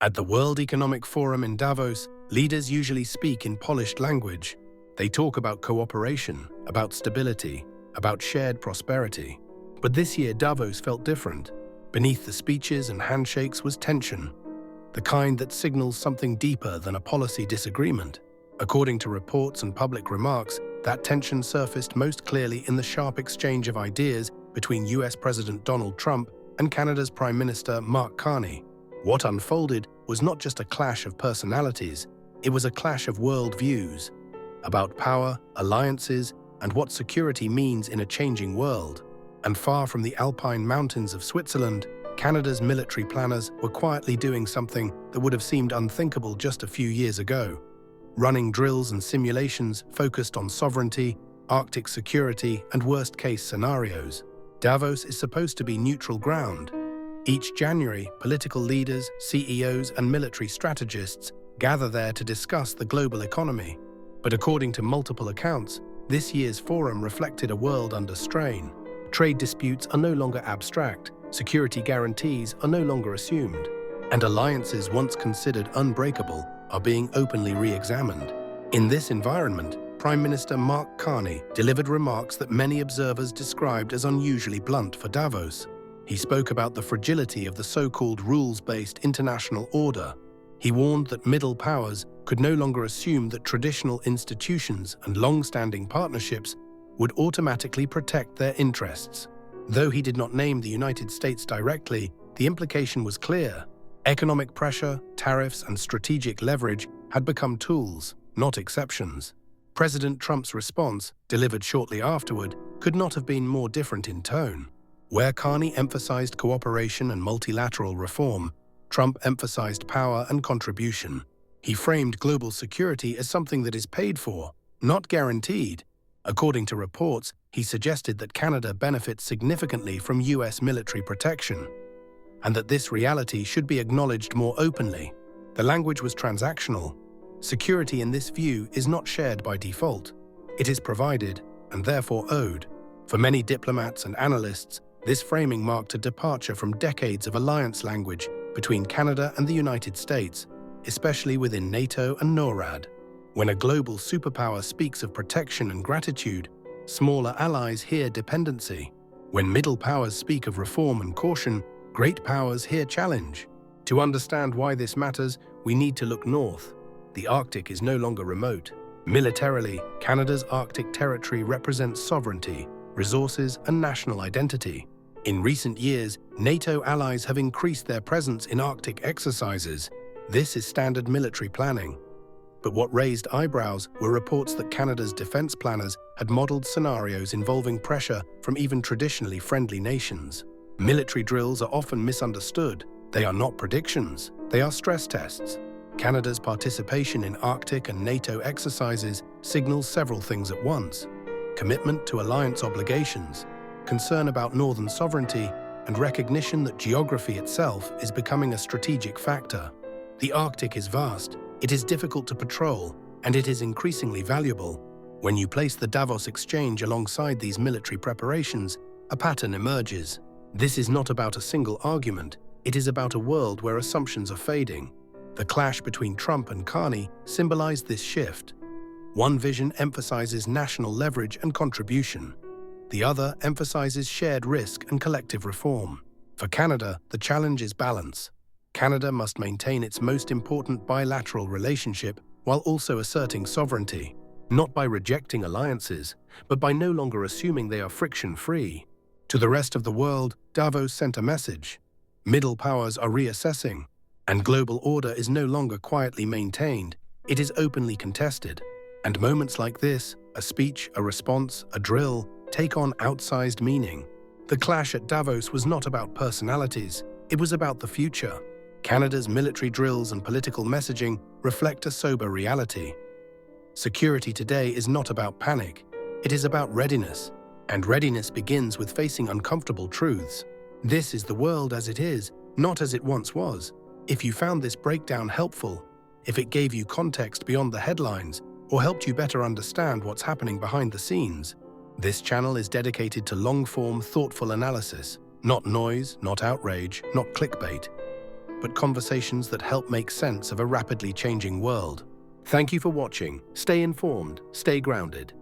At the World Economic Forum in Davos, leaders usually speak in polished language. They talk about cooperation, about stability, about shared prosperity. But this year Davos felt different. Beneath the speeches and handshakes was tension, the kind that signals something deeper than a policy disagreement. According to reports and public remarks, that tension surfaced most clearly in the sharp exchange of ideas between US President Donald Trump and Canada's Prime Minister Mark Carney. What unfolded was not just a clash of personalities, it was a clash of worldviews, about power, alliances, and what security means in a changing world. And far from the alpine mountains of Switzerland, Canada's military planners were quietly doing something that would have seemed unthinkable just a few years ago. Running drills and simulations focused on sovereignty, Arctic security, and worst-case scenarios. Davos is supposed to be neutral ground. Each January, political leaders, CEOs, and military strategists gather there to discuss the global economy. But according to multiple accounts, this year's forum reflected a world under strain. Trade disputes are no longer abstract, security guarantees are no longer assumed, and alliances once considered unbreakable are being openly re-examined. In this environment, Prime Minister Mark Carney delivered remarks that many observers described as unusually blunt for Davos. He spoke about the fragility of the so-called rules-based international order. He warned that middle powers could no longer assume that traditional institutions and long-standing partnerships would automatically protect their interests. Though he did not name the United States directly, the implication was clear. Economic pressure, tariffs, and strategic leverage had become tools, not exceptions. President Trump's response, delivered shortly afterward, could not have been more different in tone. Where Carney emphasized cooperation and multilateral reform, Trump emphasized power and contribution. He framed global security as something that is paid for, not guaranteed. According to reports, he suggested that Canada benefits significantly from US military protection, and that this reality should be acknowledged more openly. The language was transactional. Security in this view is not shared by default. It is provided, and therefore owed. For many diplomats and analysts, this framing marked a departure from decades of alliance language between Canada and the United States, especially within NATO and NORAD. When a global superpower speaks of protection and gratitude, smaller allies hear dependency. When middle powers speak of reform and caution, great powers hear challenge. To understand why this matters, we need to look north. The Arctic is no longer remote. Militarily, Canada's Arctic territory represents sovereignty, resources, and national identity. In recent years, NATO allies have increased their presence in Arctic exercises. This is standard military planning. But what raised eyebrows were reports that Canada's defense planners had modeled scenarios involving pressure from even traditionally friendly nations. Military drills are often misunderstood. They are not predictions, they are stress tests. Canada's participation in Arctic and NATO exercises signals several things at once: commitment to alliance obligations, concern about northern sovereignty, and recognition that geography itself is becoming a strategic factor. The Arctic is vast, it is difficult to patrol, and it is increasingly valuable. When you place the Davos exchange alongside these military preparations, a pattern emerges. This is not about a single argument, it is about a world where assumptions are fading. The clash between Trump and Carney symbolized this shift. One vision emphasizes national leverage and contribution. The other emphasizes shared risk and collective reform. For Canada, the challenge is balance. Canada must maintain its most important bilateral relationship while also asserting sovereignty, not by rejecting alliances, but by no longer assuming they are friction-free. To the rest of the world, Davos sent a message. Middle powers are reassessing, and global order is no longer quietly maintained, it is openly contested. And moments like this, a speech, a response, a drill, take on outsized meaning. The clash at Davos was not about personalities, it was about the future. Canada's military drills and political messaging reflect a sober reality. Security today is not about panic, it is about readiness. And readiness begins with facing uncomfortable truths. This is the world as it is, not as it once was. If you found this breakdown helpful, if it gave you context beyond the headlines, or helped you better understand what's happening behind the scenes, this channel is dedicated to long-form, thoughtful analysis, not noise, not outrage, not clickbait. but conversations that help make sense of a rapidly changing world. Thank you for watching. Stay informed, stay grounded.